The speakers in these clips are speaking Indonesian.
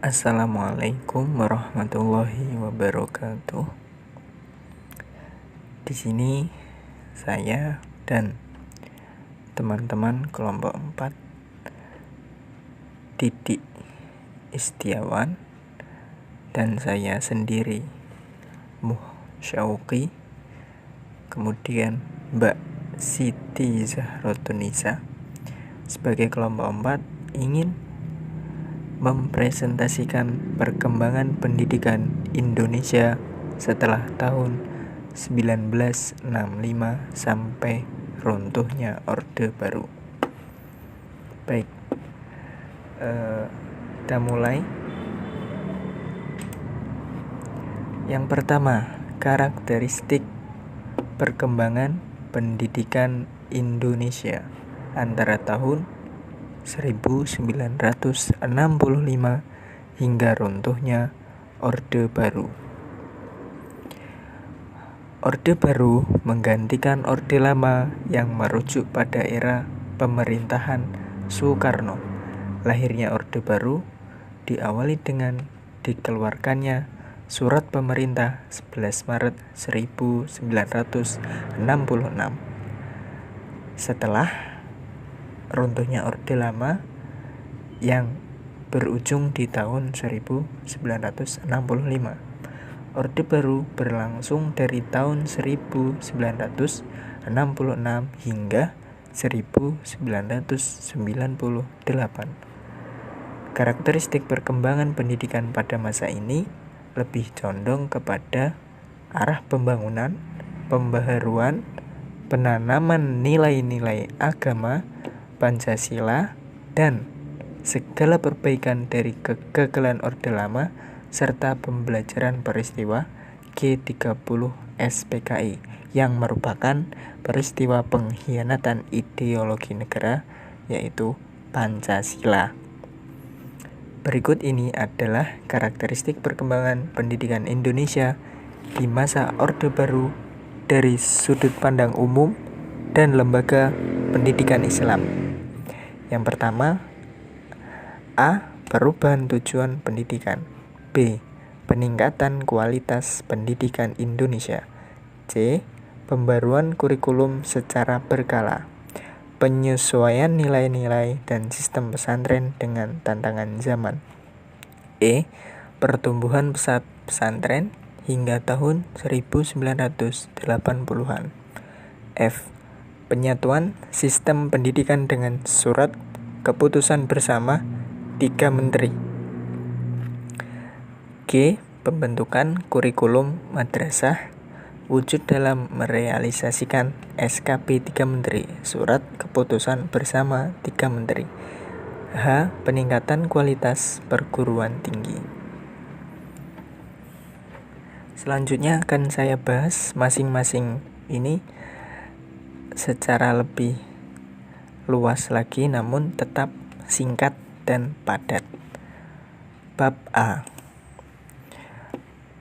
Assalamualaikum warahmatullahi wabarakatuh. Di sini saya dan teman-teman kelompok 4 Didik Istiawan dan saya sendiri Syauqi, kemudian Mbak Siti Zahrotunisa sebagai kelompok 4 ingin mempresentasikan perkembangan pendidikan Indonesia setelah tahun 1965 sampai runtuhnya Orde Baru. Baik, kita mulai. Yang pertama, karakteristik perkembangan pendidikan Indonesia antara tahun 1965 hingga runtuhnya Orde Baru. Orde Baru menggantikan Orde Lama yang merujuk pada era pemerintahan Soekarno. Lahirnya Orde Baru diawali dengan dikeluarkannya Surat Pemerintah 11 Maret 1966. Setelah runtuhnya Orde Lama yang berujung di tahun 1965. Orde Baru berlangsung dari tahun 1966 hingga 1998. Karakteristik perkembangan pendidikan pada masa ini lebih condong kepada arah pembangunan, pembaharuan, penanaman nilai-nilai agama, Pancasila, dan segala perbaikan dari kegagalan Orde Lama serta pembelajaran peristiwa G30 SPKI yang merupakan peristiwa pengkhianatan ideologi negara, yaitu Pancasila. Berikut ini adalah karakteristik perkembangan pendidikan Indonesia di masa Orde Baru dari sudut pandang umum dan lembaga pendidikan Islam. Yang pertama, A. Perubahan tujuan pendidikan. B. Peningkatan kualitas pendidikan Indonesia. C. Pembaruan kurikulum secara berkala. Penyesuaian nilai-nilai dan sistem pesantren dengan tantangan zaman. E. Pertumbuhan pesantren hingga tahun 1980-an. F. Penyatuan sistem pendidikan dengan surat keputusan bersama 3 menteri. G. Pembentukan kurikulum madrasah wujud dalam merealisasikan SKP 3 menteri, surat keputusan bersama 3 menteri. H. Peningkatan kualitas perguruan tinggi. Selanjutnya akan saya bahas masing-masing ini secara lebih luas lagi, namun tetap singkat dan padat. Bab A.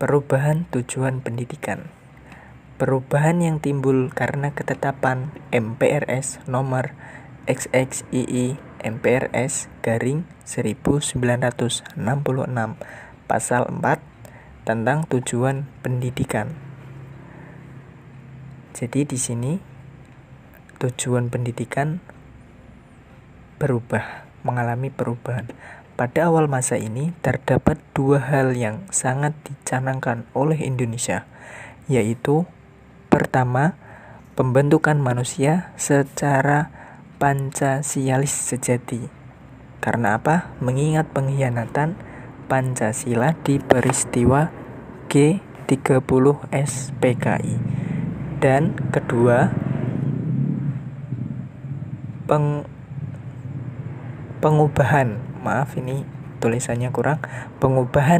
Perubahan tujuan pendidikan. Perubahan yang timbul karena ketetapan MPRS nomor XXII MPRS garing 1966 pasal 4 tentang tujuan pendidikan. Jadi di sini tujuan pendidikan mengalami perubahan. Pada awal masa ini terdapat 2 hal yang sangat dicanangkan oleh Indonesia, yaitu pertama, pembentukan manusia secara Pancasialis sejati. Karena apa? Mengingat pengkhianatan Pancasila di peristiwa G30 SPKI. Dan kedua, pengubahan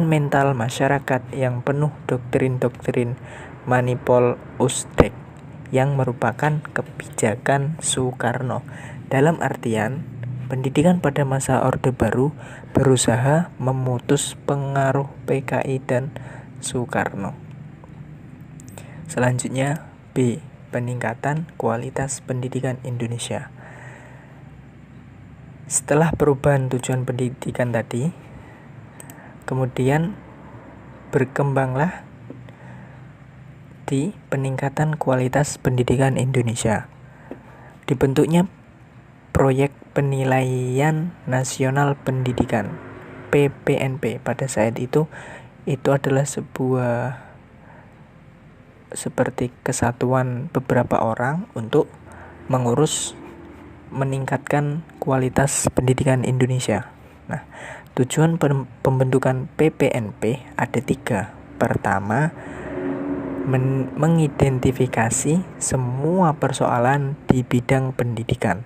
mental masyarakat yang penuh doktrin-doktrin Manipol Usdek yang merupakan kebijakan Soekarno. Dalam artian, pendidikan pada masa Orde Baru berusaha memutus pengaruh PKI dan Soekarno. Selanjutnya, B. Peningkatan kualitas pendidikan Indonesia. Setelah perubahan tujuan pendidikan tadi, Kemudian berkembanglah di peningkatan kualitas pendidikan Indonesia. Dibentuknya Proyek Penilaian Nasional Pendidikan PPNP. Pada saat itu adalah sebuah seperti kesatuan beberapa orang untuk mengurus meningkatkan kualitas pendidikan Indonesia. Nah, tujuan pembentukan PPNP ada 3. Pertama, mengidentifikasi semua persoalan di bidang pendidikan.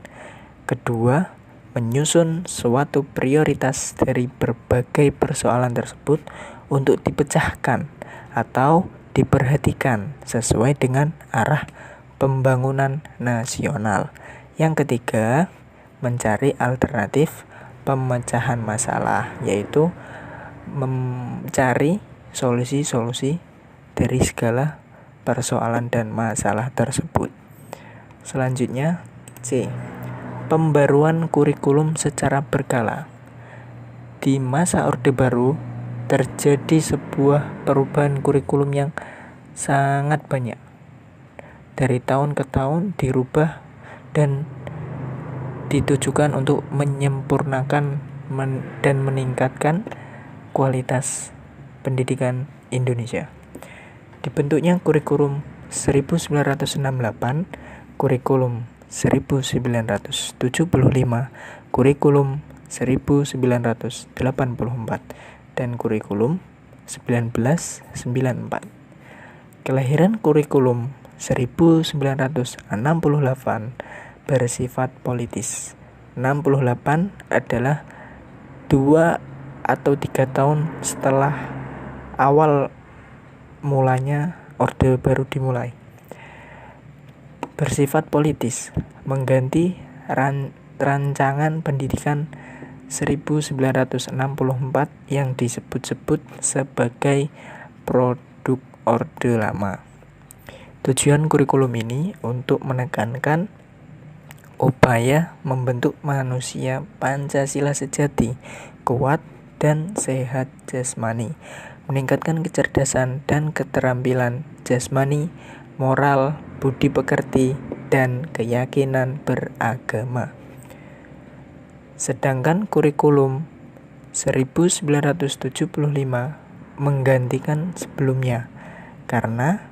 Kedua, menyusun suatu prioritas dari berbagai persoalan tersebut untuk dipecahkan atau diperhatikan sesuai dengan arah pembangunan nasional. Yang ketiga, mencari alternatif pemecahan masalah, yaitu mencari solusi-solusi dari segala persoalan dan masalah tersebut. Selanjutnya, C. Pembaruan kurikulum secara berkala. Di masa Orde Baru terjadi sebuah perubahan kurikulum yang sangat banyak. Dari tahun ke tahun dirubah dan ditujukan untuk menyempurnakan dan meningkatkan kualitas pendidikan Indonesia. Dibentuknya kurikulum 1968, kurikulum 1975, kurikulum 1984, dan kurikulum 1994. Kelahiran kurikulum 1968 bersifat politis. 68 adalah 2 atau 3 tahun setelah awal mulanya Orde Baru dimulai. Bersifat politis, mengganti rancangan pendidikan 1964 yang disebut-sebut sebagai produk Orde Lama. Tujuan kurikulum ini untuk menekankan upaya membentuk manusia Pancasila sejati, kuat dan sehat jasmani, meningkatkan kecerdasan dan keterampilan jasmani, moral, budi pekerti, dan keyakinan beragama. Sedangkan kurikulum 1975 menggantikan sebelumnya karena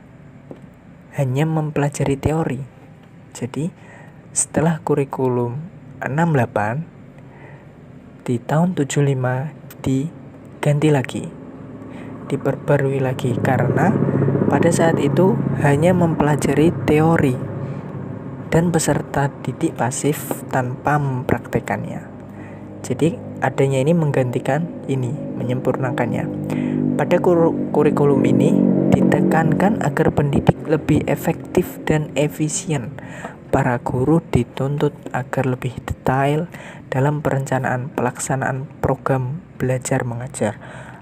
hanya mempelajari teori. Jadi, setelah kurikulum 68 di tahun 75 diganti lagi, diperbarui lagi karena pada saat itu hanya mempelajari teori dan peserta didik pasif tanpa mempraktekannya. Jadi adanya ini menggantikan ini, menyempurnakannya. Pada kurikulum ini ditekankan agar pendidik lebih efektif dan efisien. Para guru dituntut agar lebih detail dalam perencanaan pelaksanaan program belajar mengajar.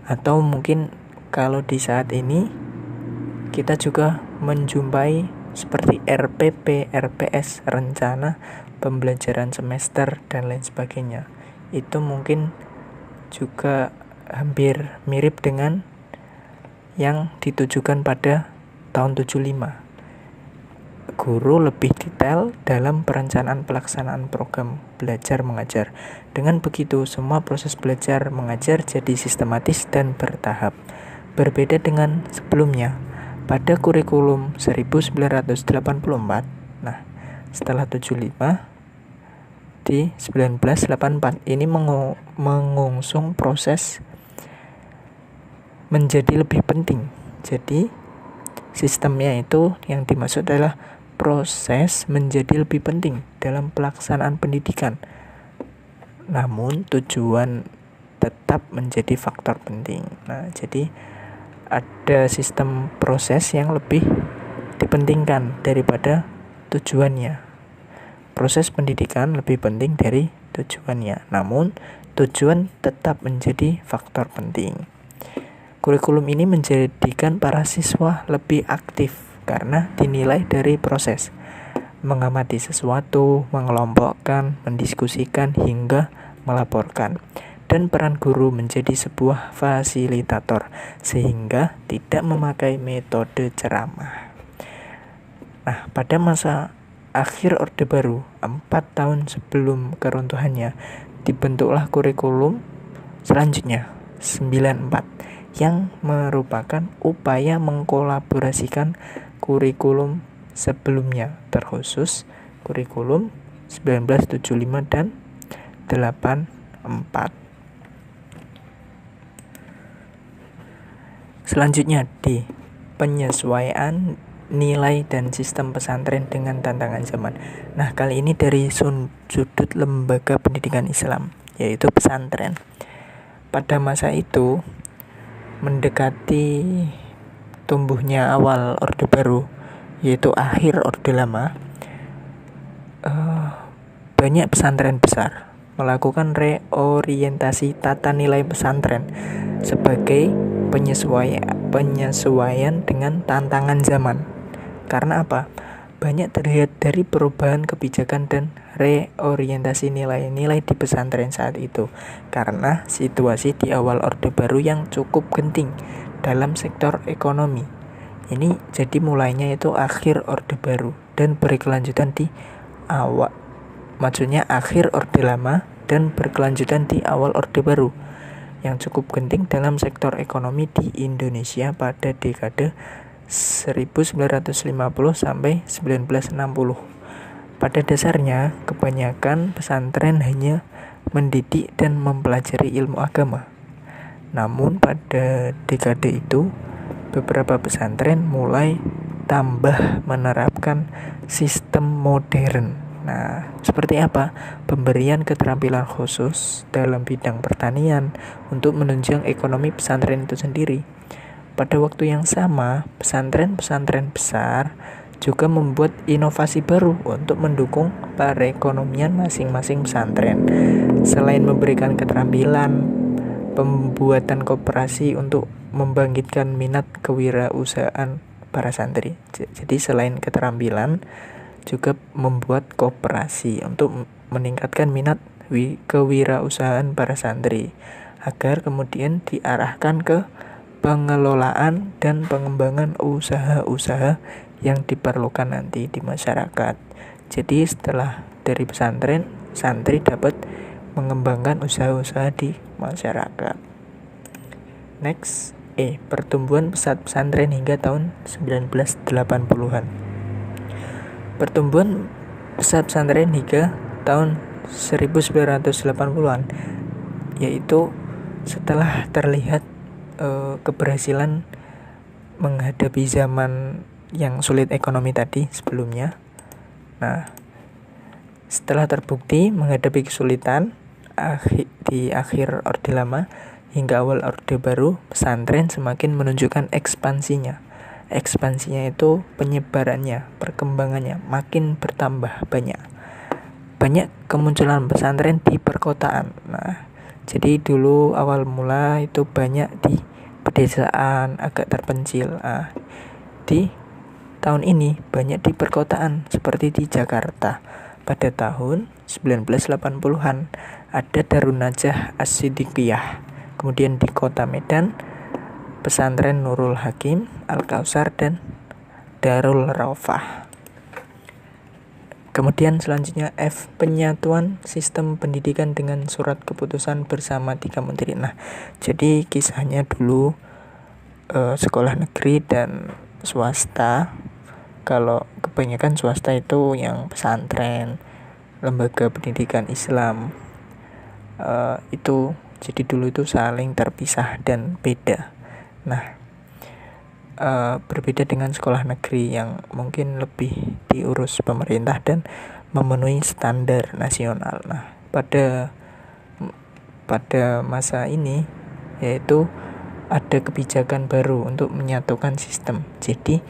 Atau mungkin kalau di saat ini kita juga menjumpai seperti RPP, RPS, rencana pembelajaran semester dan lain sebagainya. Itu mungkin juga hampir mirip dengan yang ditujukan pada tahun 75. Guru lebih detail dalam perencanaan pelaksanaan program belajar mengajar. Dengan begitu, semua proses belajar mengajar jadi sistematis dan bertahap. Berbeda dengan sebelumnya, pada kurikulum 1984, nah setelah 75, di 1984 ini mengusung proses menjadi lebih penting. Jadi, sistemnya itu yang dimaksud adalah proses menjadi lebih penting dalam pelaksanaan pendidikan. Namun tujuan tetap menjadi faktor penting. Nah, jadi ada sistem proses yang lebih dipentingkan daripada tujuannya. Proses pendidikan lebih penting dari tujuannya. Namun tujuan tetap menjadi faktor penting. Kurikulum ini menjadikan para siswa lebih aktif karena dinilai dari proses mengamati sesuatu, mengelompokkan, mendiskusikan, hingga melaporkan. dan peran guru menjadi sebuah fasilitator sehingga tidak memakai metode ceramah. Nah, pada masa akhir Orde Baru, 4 tahun sebelum keruntuhannya, dibentuklah kurikulum selanjutnya, 94, yang merupakan upaya mengkolaborasikan kurikulum sebelumnya, terkhusus kurikulum 1975 dan 84. Selanjutnya di penyesuaian nilai dan sistem pesantren dengan tantangan zaman. Nah, kali ini dari sudut lembaga pendidikan Islam, yaitu pesantren. Pada masa itu, mendekati tumbuhnya awal Orde Baru, yaitu akhir Orde Lama, banyak pesantren besar melakukan reorientasi tata nilai pesantren sebagai penyesuaian dengan tantangan zaman. Karena apa? Banyak terlihat dari perubahan kebijakan dan reorientasi nilai-nilai di pesantren saat itu, karena situasi di awal Orde Baru yang cukup genting dalam sektor ekonomi. Ini jadi mulainya itu akhir Orde Baru dan berkelanjutan di akhir Orde Lama dan berkelanjutan di awal Orde Baru yang cukup genting dalam sektor ekonomi di Indonesia pada dekade 1950 sampai 1960. Pada dasarnya, kebanyakan pesantren hanya mendidik dan mempelajari ilmu agama. Namun pada dekade itu, beberapa pesantren mulai tambah menerapkan sistem modern. Nah, seperti apa? Pemberian keterampilan khusus dalam bidang pertanian untuk menunjang ekonomi pesantren itu sendiri. Pada waktu yang sama, pesantren-pesantren besar juga membuat inovasi baru untuk mendukung perekonomian masing-masing pesantren. Selain memberikan keterampilan, pembuatan koperasi untuk membangkitkan minat kewirausahaan para santri. Jadi selain keterampilan, juga membuat koperasi untuk meningkatkan minat kewirausahaan para santri, agar kemudian diarahkan ke pengelolaan dan pengembangan usaha-usaha yang diperlukan nanti di masyarakat. Jadi setelah dari pesantren, santri dapat mengembangkan usaha-usaha di masyarakat. Next, pertumbuhan pesat pesantren hingga tahun 1980-an. Pertumbuhan pesat pesantren hingga tahun 1980-an, yaitu setelah terlihat keberhasilan menghadapi zaman yang sulit ekonomi tadi sebelumnya. Nah, setelah terbukti menghadapi kesulitan di akhir Orde Lama hingga awal Orde Baru, pesantren semakin menunjukkan ekspansinya. Ekspansinya itu penyebarannya, perkembangannya makin bertambah banyak. Banyak kemunculan pesantren di perkotaan. Nah, jadi dulu awal mula itu banyak di pedesaan agak terpencil. Di tahun ini banyak di perkotaan seperti di Jakarta. Pada tahun 1980-an ada Darun Najah As-Siddiqiyah. Kemudian di kota Medan, pesantren Nurul Hakim, Al-Kausar, dan Darul Raufah. Kemudian selanjutnya F, penyatuan sistem pendidikan dengan surat keputusan bersama 3 menteri. Nah, jadi kisahnya dulu sekolah negeri dan swasta. Kalau kebanyakan swasta itu yang pesantren, lembaga pendidikan Islam, itu jadi dulu itu saling terpisah dan beda. Nah, berbeda dengan sekolah negeri yang mungkin lebih diurus pemerintah dan memenuhi standar nasional. Nah, pada masa ini yaitu ada kebijakan baru untuk menyatukan sistem. Jadi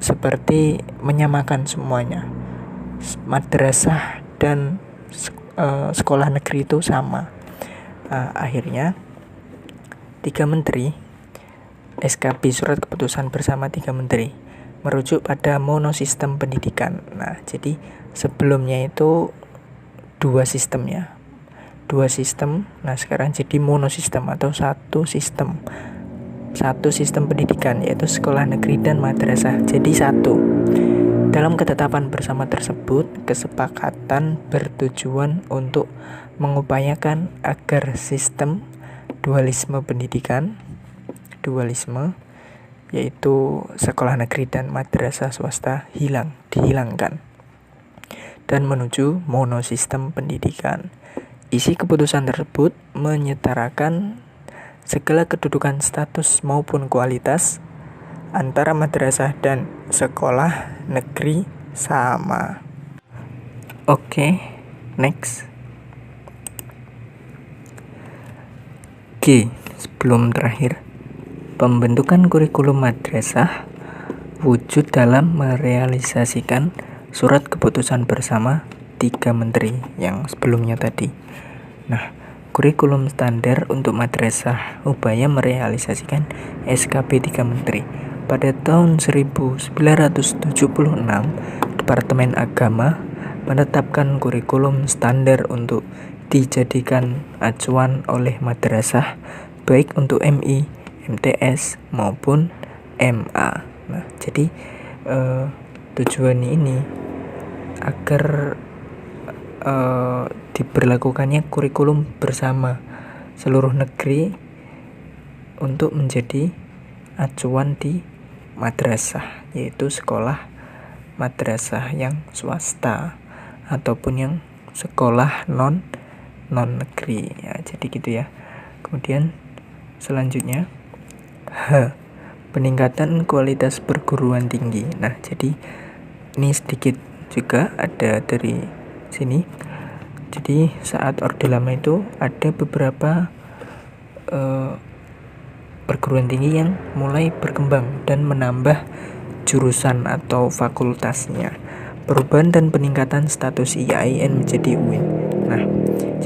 seperti menyamakan semuanya. Madrasah dan sekolah negeri itu sama. Akhirnya 3 menteri SKB, surat keputusan bersama 3 menteri, merujuk pada monosistem pendidikan. Nah, jadi sebelumnya itu 2 sistemnya. 2 sistem, nah sekarang jadi monosistem atau satu sistem pendidikan, yaitu sekolah negeri dan madrasah jadi satu. Dalam ketetapan bersama tersebut, kesepakatan bertujuan untuk mengupayakan agar sistem dualisme pendidikan, yaitu sekolah negeri dan madrasah swasta dihilangkan, dan menuju monosistem pendidikan. Isi keputusan tersebut menyetarakan segala kedudukan status maupun kualitas antara madrasah dan sekolah negeri sama. Oke, next. G. Sebelum terakhir, pembentukan kurikulum madrasah wujud dalam merealisasikan surat keputusan bersama 3 menteri yang sebelumnya tadi. Nah, kurikulum standar untuk madrasah upaya merealisasikan SKP 3 menteri. Pada tahun 1976, Departemen Agama menetapkan kurikulum standar untuk dijadikan acuan oleh madrasah baik untuk MI, MTS maupun MA. Nah, jadi tujuan ini agar diberlakukannya kurikulum bersama seluruh negeri untuk menjadi acuan di madrasah, yaitu sekolah madrasah yang swasta ataupun yang sekolah non negeri ya, jadi gitu ya. Kemudian selanjutnya H. Peningkatan kualitas perguruan tinggi. Nah, jadi ini sedikit juga ada dari sini. Jadi saat Orde Lama itu ada beberapa perguruan tinggi yang mulai berkembang dan menambah jurusan atau fakultasnya. Perubahan dan peningkatan status IAIN menjadi UIN. Nah,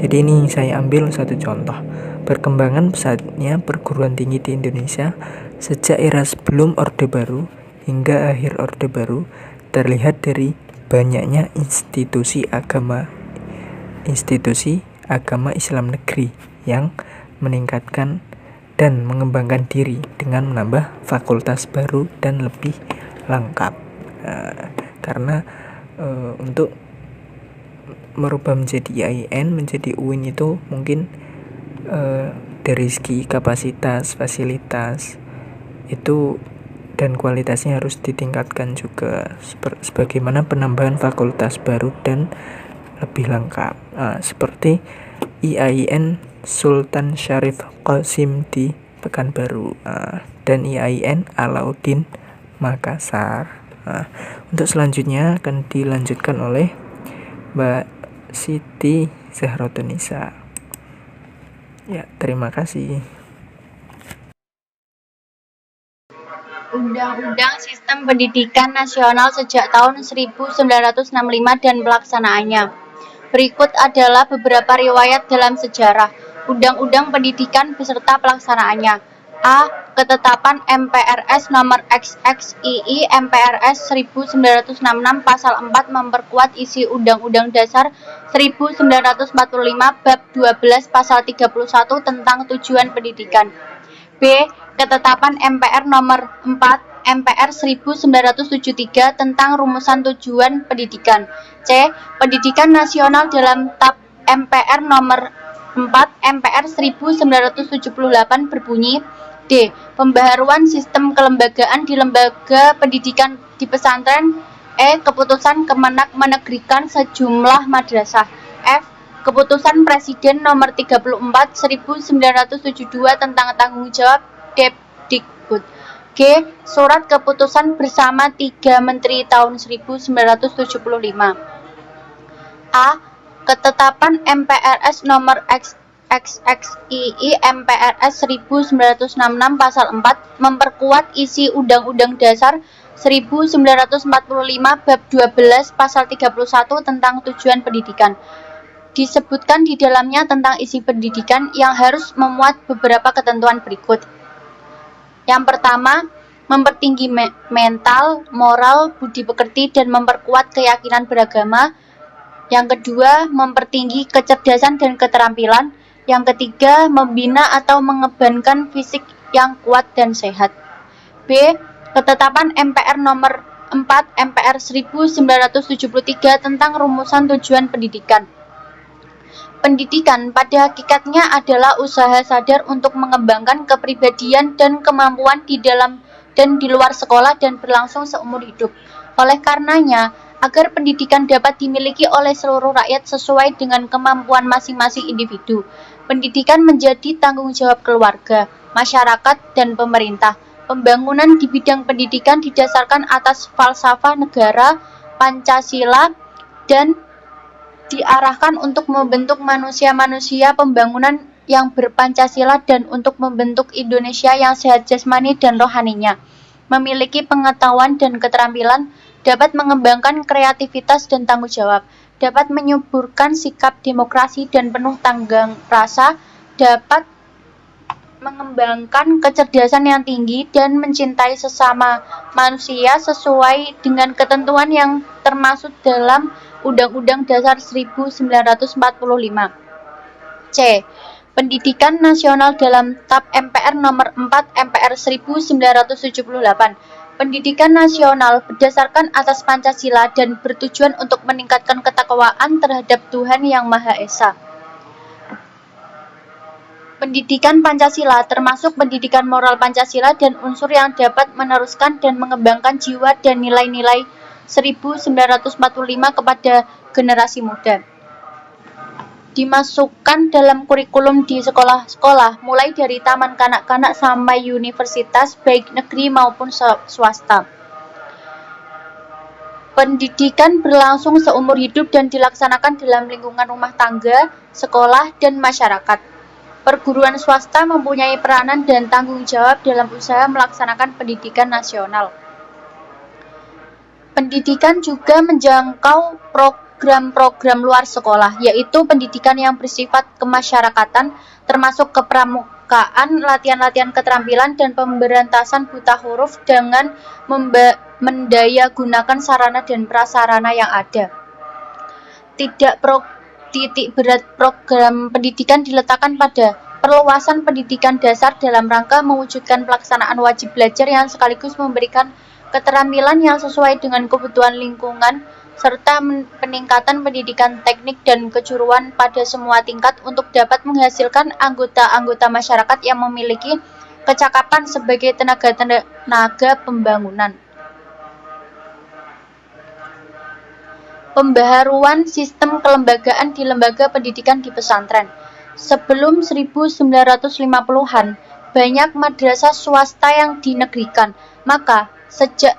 jadi ini saya ambil satu contoh. Perkembangan pesatnya perguruan tinggi di Indonesia sejak era sebelum Orde Baru hingga akhir Orde Baru terlihat dari banyaknya institusi agama Islam negeri yang meningkatkan dan mengembangkan diri dengan menambah fakultas baru dan lebih lengkap. Karena untuk merubah menjadi IAIN, menjadi UIN itu mungkin dari segi kapasitas, fasilitas itu dan kualitasnya harus ditingkatkan juga, sebagaimana penambahan fakultas baru dan lebih lengkap. Seperti IAIN Sultan Syarif Qasim di Pekanbaru dan IAIN Alauddin Makassar. Untuk selanjutnya akan dilanjutkan oleh Mbak Siti Zahrotunisa. Ya, terima kasih. Undang-Undang Sistem Pendidikan Nasional sejak tahun 1965 dan pelaksanaannya. Berikut adalah beberapa riwayat dalam sejarah Undang-Undang Pendidikan beserta pelaksanaannya. A. Ketetapan MPRS nomor XXII MPRS 1966 pasal 4 memperkuat isi Undang-Undang Dasar 1945 bab 12 pasal 31 tentang tujuan pendidikan. B. Ketetapan MPR nomor 4 MPR 1973 tentang rumusan tujuan pendidikan. C. Pendidikan nasional dalam Tab MPR nomor 4 MPR 1978 berbunyi. D. Pembaharuan sistem kelembagaan di lembaga pendidikan di pesantren. E. Keputusan Kemenak menegrikan sejumlah madrasah. F. Keputusan Presiden nomor 34 1972 tentang tanggung jawab Depdikbud. G. Surat keputusan bersama 3 menteri tahun 1975. A. Ketetapan MPRS nomor XXII MPRS 1966 pasal 4 memperkuat isi Undang-Undang Dasar 1945 bab 12 pasal 31 tentang tujuan pendidikan. Disebutkan di dalamnya tentang isi pendidikan yang harus memuat beberapa ketentuan berikut. Yang pertama, mempertinggi mental, moral, budi pekerti, dan memperkuat keyakinan beragama. Yang kedua, mempertinggi kecerdasan dan keterampilan. Yang ketiga, membina atau mengebankan fisik yang kuat dan sehat. B. Ketetapan MPR nomor 4 MPR 1973 tentang rumusan tujuan pendidikan. Pendidikan pada hakikatnya adalah usaha sadar untuk mengembangkan kepribadian dan kemampuan di dalam dan di luar sekolah dan berlangsung seumur hidup. Oleh karenanya, agar pendidikan dapat dimiliki oleh seluruh rakyat sesuai dengan kemampuan masing-masing individu, pendidikan menjadi tanggung jawab keluarga, masyarakat, dan pemerintah. Pembangunan di bidang pendidikan didasarkan atas falsafah negara, Pancasila, dan diarahkan untuk membentuk manusia-manusia pembangunan yang berpancasila dan untuk membentuk Indonesia yang sehat jasmani dan rohaninya, memiliki pengetahuan dan keterampilan, dapat mengembangkan kreativitas dan tanggung jawab, dapat menyuburkan sikap demokrasi dan penuh tanggung rasa, dapat mengembangkan kecerdasan yang tinggi dan mencintai sesama manusia sesuai dengan ketentuan yang termasuk dalam Undang-Undang Dasar 1945. C. Pendidikan nasional dalam TAP MPR nomor 4 MPR 1978. Pendidikan nasional berdasarkan atas Pancasila dan bertujuan untuk meningkatkan ketakwaan terhadap Tuhan Yang Maha Esa. Pendidikan Pancasila termasuk pendidikan moral Pancasila dan unsur yang dapat meneruskan dan mengembangkan jiwa dan nilai-nilai 1945 kepada generasi muda. Dimasukkan dalam kurikulum di sekolah-sekolah, mulai dari taman kanak-kanak sampai universitas, baik negeri maupun swasta. Pendidikan berlangsung seumur hidup dan dilaksanakan dalam lingkungan rumah tangga, sekolah, dan masyarakat. Perguruan swasta mempunyai peranan dan tanggung jawab dalam usaha melaksanakan pendidikan nasional. Pendidikan juga menjangkau program-program luar sekolah, yaitu pendidikan yang bersifat kemasyarakatan, termasuk kepramukaan, latihan-latihan keterampilan, dan pemberantasan buta huruf dengan mendayagunakan sarana dan prasarana yang ada. Titik berat program pendidikan diletakkan pada perluasan pendidikan dasar dalam rangka mewujudkan pelaksanaan wajib belajar yang sekaligus memberikan keterampilan yang sesuai dengan kebutuhan lingkungan, serta peningkatan pendidikan teknik dan kejuruan pada semua tingkat untuk dapat menghasilkan anggota-anggota masyarakat yang memiliki kecakapan sebagai tenaga pembangunan. Pembaharuan sistem kelembagaan di lembaga pendidikan di pesantren. Sebelum 1950-an, banyak madrasah swasta yang dinegrikan, maka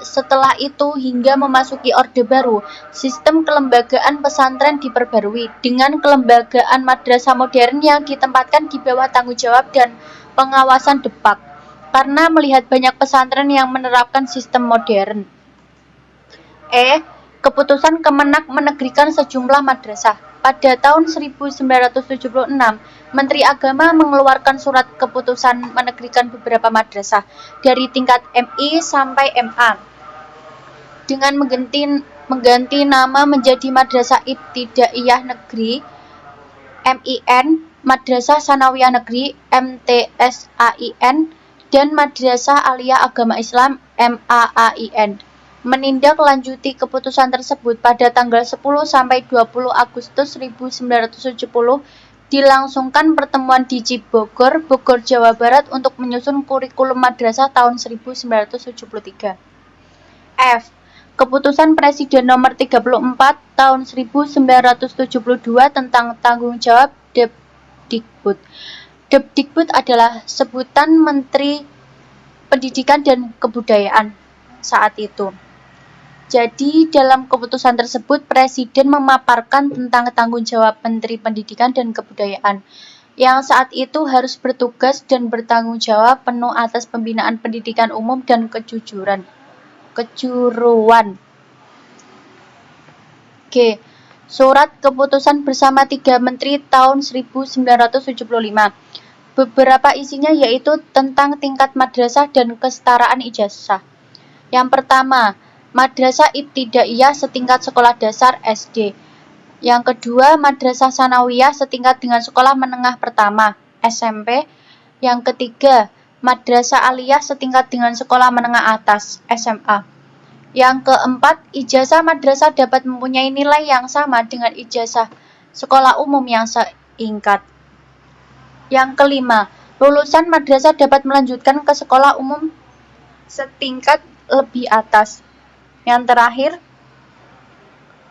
setelah itu hingga memasuki Orde Baru, sistem kelembagaan pesantren diperbarui dengan kelembagaan madrasah modern yang ditempatkan di bawah tanggung jawab dan pengawasan Depak, karena melihat banyak pesantren yang menerapkan sistem modern. Keputusan Kemenak menegrikan sejumlah madrasah. Pada tahun 1976, Menteri Agama mengeluarkan surat keputusan menegrikan beberapa madrasah dari tingkat MI sampai MA dengan mengganti nama menjadi Madrasah Ibtidaiyah Negeri MIN, Madrasah Sanawiyah Negeri MTSAIN, dan Madrasah Aliyah Agama Islam MAAIN. Menindaklanjuti keputusan tersebut pada tanggal 10 sampai 20 Agustus 1970 dilangsungkan pertemuan di Cibogor, Bogor, Jawa Barat untuk menyusun kurikulum madrasah tahun 1973. F. Keputusan Presiden nomor 34 tahun 1972 tentang tanggung jawab Depdikbud. Depdikbud adalah sebutan Menteri Pendidikan dan Kebudayaan saat itu. Jadi, dalam keputusan tersebut, Presiden memaparkan tentang tanggung jawab Menteri Pendidikan dan Kebudayaan, yang saat itu harus bertugas dan bertanggung jawab penuh atas pembinaan pendidikan umum dan kejuruan. G. Surat Keputusan Bersama 3 Menteri tahun 1975. Beberapa isinya yaitu tentang tingkat madrasah dan kesetaraan ijazah. Yang pertama, Madrasah Ibtidaiyah setingkat sekolah dasar SD. Yang kedua, Madrasah Tsanawiyah setingkat dengan sekolah menengah pertama (SMP). Yang ketiga, Madrasah Aliyah setingkat dengan sekolah menengah atas (SMA). Yang keempat, ijazah madrasah dapat mempunyai nilai yang sama dengan ijazah sekolah umum yang setingkat. Yang kelima, lulusan madrasah dapat melanjutkan ke sekolah umum setingkat lebih atas. Yang terakhir,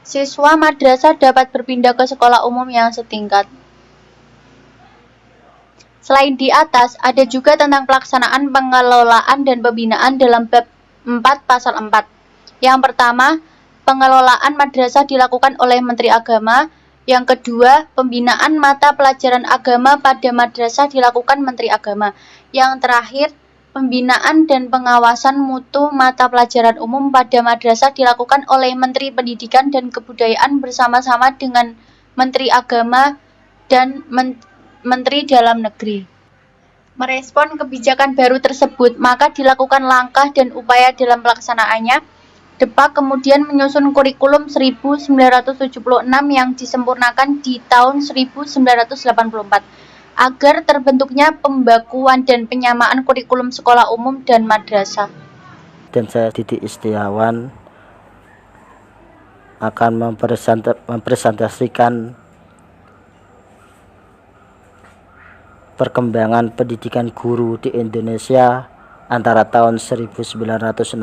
siswa madrasah dapat berpindah ke sekolah umum yang setingkat. Selain di atas, ada juga tentang pelaksanaan pengelolaan dan pembinaan dalam bab 4 pasal 4. Yang pertama, pengelolaan madrasah dilakukan oleh Menteri Agama. Yang kedua, pembinaan mata pelajaran agama pada madrasah dilakukan Menteri Agama. Yang terakhir, pembinaan dan pengawasan mutu mata pelajaran umum pada madrasah dilakukan oleh Menteri Pendidikan dan Kebudayaan bersama-sama dengan Menteri Agama dan Menteri Dalam Negeri. Merespon kebijakan baru tersebut, maka dilakukan langkah dan upaya dalam pelaksanaannya. Depak kemudian menyusun kurikulum 1976 yang disempurnakan di tahun 1984 agar terbentuknya pembakuan dan penyamaan kurikulum sekolah umum dan madrasah. Dan saya Didi Istiawan akan mempresentasikan perkembangan pendidikan guru di Indonesia antara tahun 1965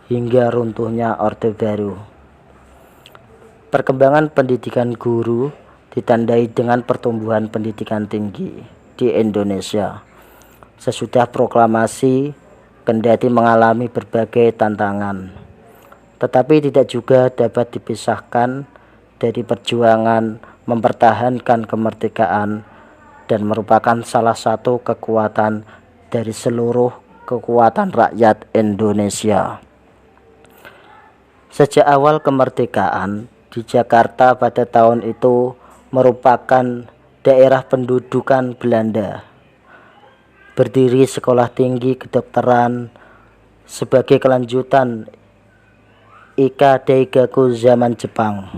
hingga runtuhnya Orde Baru. Perkembangan pendidikan guru ditandai dengan pertumbuhan pendidikan tinggi di Indonesia. Sesudah proklamasi, kendati mengalami berbagai tantangan, tetapi tidak juga dapat dipisahkan dari perjuangan mempertahankan kemerdekaan dan merupakan salah satu kekuatan dari seluruh kekuatan rakyat Indonesia. Sejak awal kemerdekaan, di Jakarta pada tahun itu merupakan daerah pendudukan Belanda. Berdiri sekolah tinggi kedokteran sebagai kelanjutan Ika Daigaku zaman Jepang.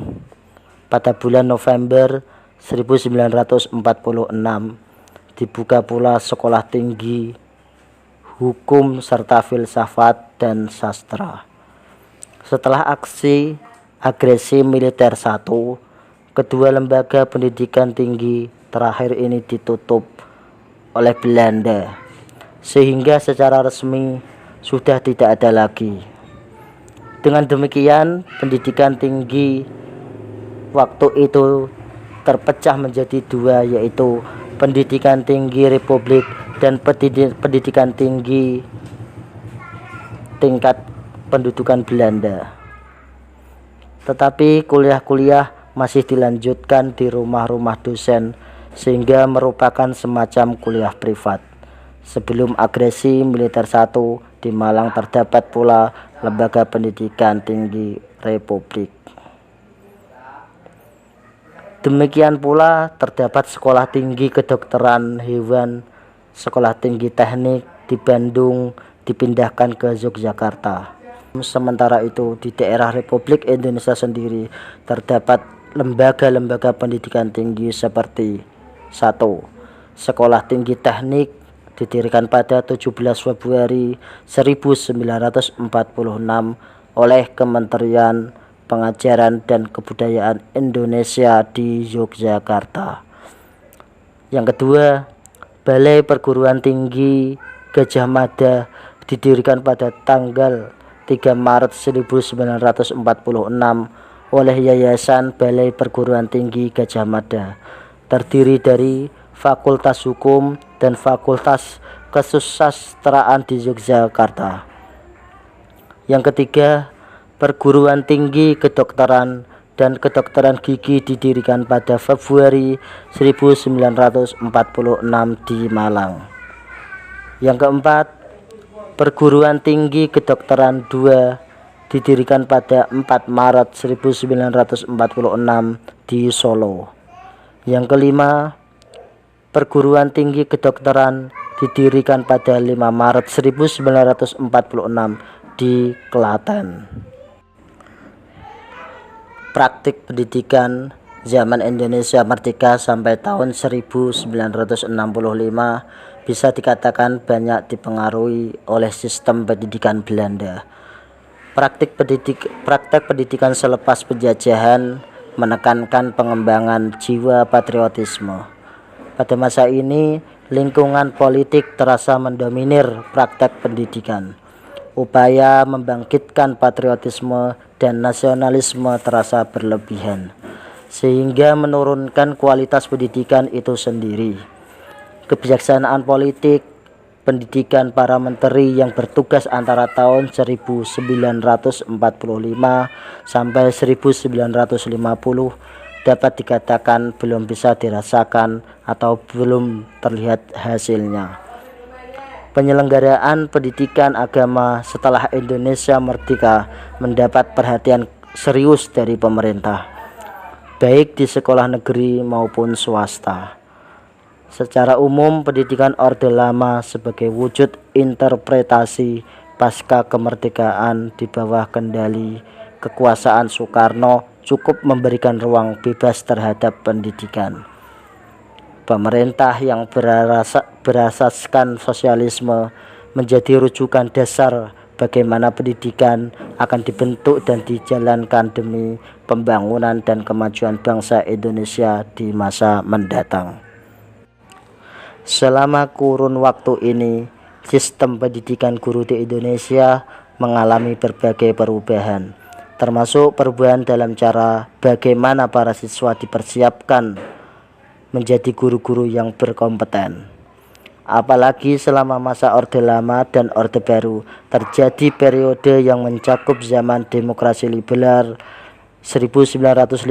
Pada bulan November 1946 dibuka pula sekolah tinggi hukum serta filsafat dan sastra. Setelah aksi agresi militer 1, kedua lembaga pendidikan tinggi terakhir ini ditutup oleh Belanda, sehingga secara resmi sudah tidak ada lagi. Dengan demikian, pendidikan tinggi waktu itu terpecah menjadi dua, yaitu pendidikan tinggi Republik dan pendidikan tinggi tingkat pendudukan Belanda. Tetapi kuliah-kuliah masih dilanjutkan di rumah-rumah dosen, sehingga merupakan semacam kuliah privat. Sebelum agresi militer 1, di Malang terdapat pula lembaga pendidikan tinggi Republik. Demikian pula terdapat sekolah tinggi kedokteran hewan, sekolah tinggi teknik di Bandung dipindahkan ke Yogyakarta. Sementara itu di daerah Republik Indonesia sendiri terdapat lembaga-lembaga pendidikan tinggi seperti 1. Sekolah Tinggi Teknik didirikan pada 17 Februari 1946 oleh Kementerian Pengajaran dan Kebudayaan Indonesia di Yogyakarta. Yang kedua, Balai Perguruan Tinggi Gadjah Mada didirikan pada tanggal 3 Maret 1946 oleh Yayasan Balai Perguruan Tinggi Gadjah Mada, terdiri dari Fakultas Hukum dan Fakultas Kesusastraan di Yogyakarta. Yang ketiga, Perguruan Tinggi Kedokteran dan Kedokteran Gigi didirikan pada Februari 1946 di Malang. Yang keempat, Perguruan Tinggi Kedokteran II didirikan pada 4 Maret 1946 di Solo. Yang kelima, Perguruan Tinggi Kedokteran didirikan pada 5 Maret 1946 di Klaten. praktik pendidikan zaman Indonesia merdeka sampai tahun 1965 bisa dikatakan banyak dipengaruhi oleh sistem pendidikan Belanda. Praktek pendidikan selepas penjajahan menekankan pengembangan jiwa patriotisme. Pada masa ini, lingkungan politik terasa mendominir praktek pendidikan. Upaya membangkitkan patriotisme dan nasionalisme terasa berlebihan, sehingga menurunkan kualitas pendidikan itu sendiri. Kebijaksanaan politik pendidikan para menteri yang bertugas antara tahun 1945 sampai 1950 dapat dikatakan belum bisa dirasakan atau belum terlihat hasilnya. Penyelenggaraan pendidikan agama setelah Indonesia merdeka mendapat perhatian serius dari pemerintah, baik di sekolah negeri maupun swasta. Secara umum, pendidikan Orde Lama sebagai wujud interpretasi pasca kemerdekaan di bawah kendali kekuasaan Soekarno cukup memberikan ruang bebas terhadap pendidikan. Pemerintah yang berasaskan sosialisme menjadi rujukan dasar bagaimana pendidikan akan dibentuk dan dijalankan demi pembangunan dan kemajuan bangsa Indonesia di masa mendatang. Selama kurun waktu ini, sistem pendidikan guru di Indonesia mengalami berbagai perubahan, termasuk perubahan dalam cara bagaimana para siswa dipersiapkan menjadi guru-guru yang berkompeten. Apalagi selama masa Orde Lama dan Orde Baru terjadi periode yang mencakup zaman demokrasi liberal 1950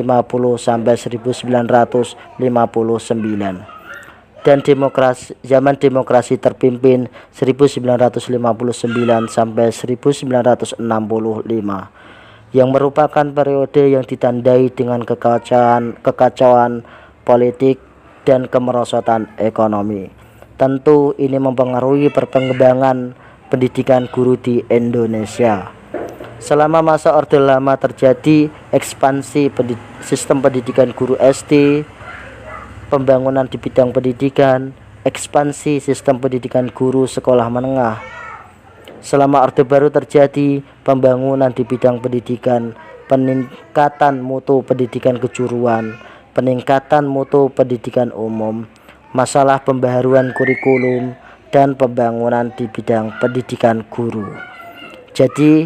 sampai 1959 dan zaman demokrasi terpimpin 1959 sampai 1965 yang merupakan periode yang ditandai dengan kekacauan politik dan kemerosotan ekonomi. Tentu ini mempengaruhi perkembangan pendidikan guru di Indonesia. Selama masa Orde Lama terjadi ekspansi sistem pendidikan guru SD, pembangunan di bidang pendidikan, ekspansi sistem pendidikan guru sekolah menengah. Selama Orde Baru terjadi pembangunan di bidang pendidikan, peningkatan mutu pendidikan kejuruan, peningkatan mutu pendidikan umum, masalah pembaharuan kurikulum, dan pembangunan di bidang pendidikan guru. Jadi,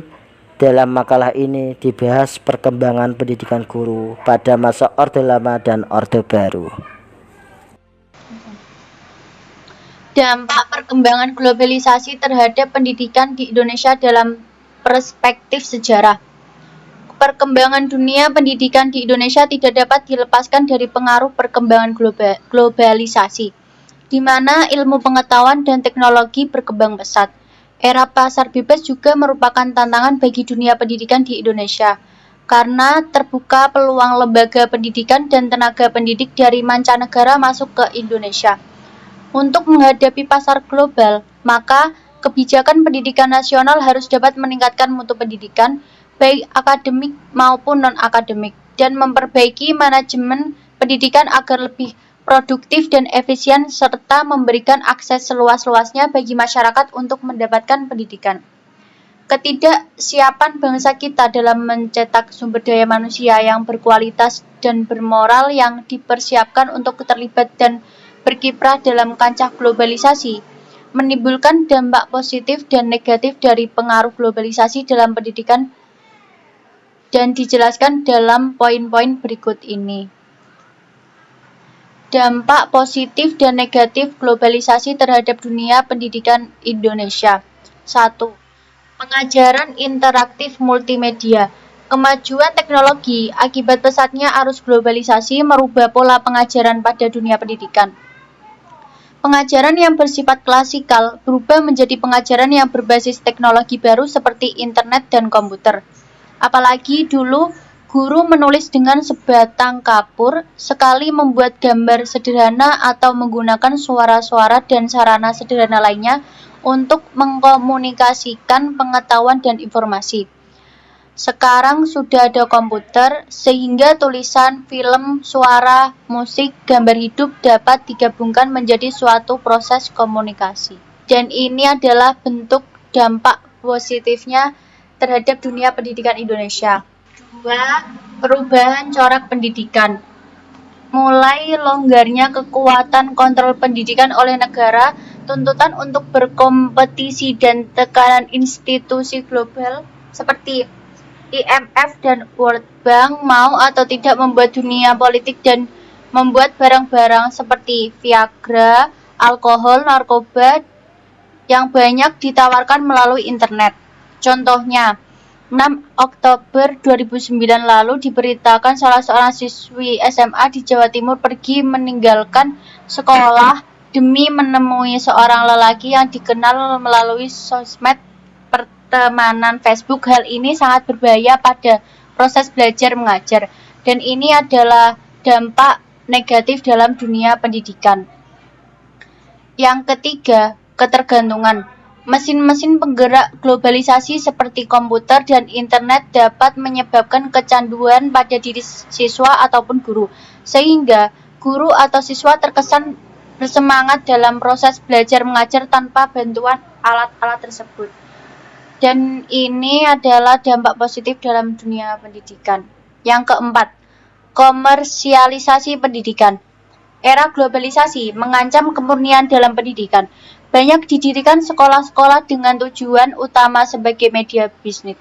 dalam makalah ini dibahas perkembangan pendidikan guru pada masa Orde Lama dan Orde Baru. Dampak perkembangan globalisasi terhadap pendidikan di Indonesia dalam perspektif sejarah. Perkembangan dunia pendidikan di Indonesia tidak dapat dilepaskan dari pengaruh perkembangan globalisasi, di mana ilmu pengetahuan dan teknologi berkembang pesat. Era pasar bebas juga merupakan tantangan bagi dunia pendidikan di Indonesia, karena terbuka peluang lembaga pendidikan dan tenaga pendidik dari mancanegara masuk ke Indonesia. Untuk menghadapi pasar global, maka kebijakan pendidikan nasional harus dapat meningkatkan mutu pendidikan, baik akademik maupun non-akademik, dan memperbaiki manajemen pendidikan agar lebih produktif dan efisien, serta memberikan akses seluas-luasnya bagi masyarakat untuk mendapatkan pendidikan. Ketidaksiapan bangsa kita dalam mencetak sumber daya manusia yang berkualitas dan bermoral yang dipersiapkan untuk terlibat dan berkiprah dalam kancah globalisasi menimbulkan dampak positif dan negatif dari pengaruh globalisasi dalam pendidikan dan dijelaskan dalam poin-poin berikut ini. Dampak positif dan negatif globalisasi terhadap dunia pendidikan Indonesia. 1. Pengajaran interaktif multimedia. Kemajuan teknologi akibat pesatnya arus globalisasi merubah pola pengajaran pada dunia pendidikan. Pengajaran yang bersifat klasikal berubah menjadi pengajaran yang berbasis teknologi baru seperti internet dan komputer. Apalagi dulu guru menulis dengan sebatang kapur, sekali membuat gambar sederhana atau menggunakan suara-suara dan sarana sederhana lainnya untuk mengkomunikasikan pengetahuan dan informasi. Sekarang sudah ada komputer, sehingga tulisan, film, suara, musik, gambar hidup dapat digabungkan menjadi suatu proses komunikasi. Dan ini adalah bentuk dampak positifnya terhadap dunia pendidikan Indonesia. 2. Perubahan corak pendidikan. Mulai longgarnya kekuatan kontrol pendidikan oleh negara, tuntutan untuk berkompetisi dan tekanan institusi global seperti IMF dan World Bank mau atau tidak membuat dunia politik dan membuat barang-barang seperti Viagra, alkohol, narkoba yang banyak ditawarkan melalui internet. Contohnya, 6 Oktober 2009 lalu diberitakan salah seorang siswi SMA di Jawa Timur pergi meninggalkan sekolah demi menemui seorang lelaki yang dikenal melalui sosmed pertemanan Facebook. Hal ini sangat berbahaya pada proses belajar mengajar, dan ini adalah dampak negatif dalam dunia pendidikan. Yang ketiga, ketergantungan. Mesin-mesin penggerak globalisasi seperti komputer dan internet dapat menyebabkan kecanduan pada diri siswa ataupun guru, sehingga guru atau siswa terkesan bersemangat dalam proses belajar mengajar tanpa bantuan alat-alat tersebut. Dan ini adalah dampak positif dalam dunia pendidikan. Yang keempat, komersialisasi pendidikan. Era globalisasi mengancam kemurnian dalam pendidikan. Banyak didirikan sekolah-sekolah dengan tujuan utama sebagai media bisnis.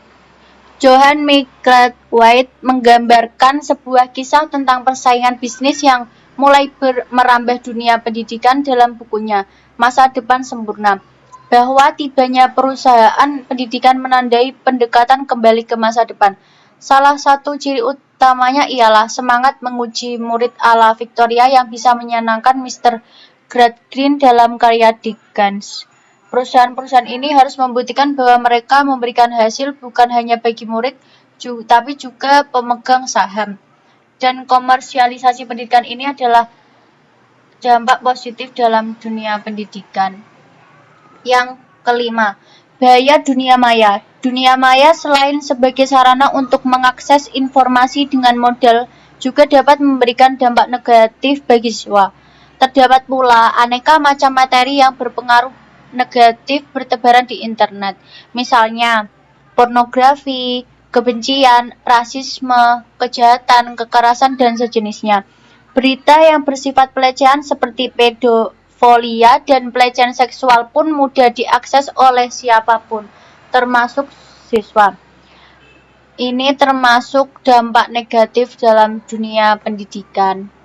Johann Michael White menggambarkan sebuah kisah tentang persaingan bisnis yang mulai merambah dunia pendidikan dalam bukunya Masa Depan Sempurna, bahwa tibanya perusahaan pendidikan menandai pendekatan kembali ke masa depan. Salah satu ciri utamanya ialah semangat menguji murid ala Victoria yang bisa menyenangkan Mr. Gradgrind dalam karya Dickens. Perusahaan-perusahaan ini harus membuktikan bahwa mereka memberikan hasil bukan hanya bagi murid, tapi juga pemegang saham. Dan komersialisasi pendidikan ini adalah dampak positif dalam dunia pendidikan. Yang kelima, bahaya dunia maya. Dunia maya selain sebagai sarana untuk mengakses informasi dengan modal, juga dapat memberikan dampak negatif bagi siswa. Terdapat pula aneka macam materi yang berpengaruh negatif bertebaran di internet. Misalnya, pornografi, kebencian, rasisme, kejahatan, kekerasan, dan sejenisnya. Berita yang bersifat pelecehan seperti pedofilia dan pelecehan seksual pun mudah diakses oleh siapapun, termasuk siswa. Ini termasuk dampak negatif dalam dunia pendidikan.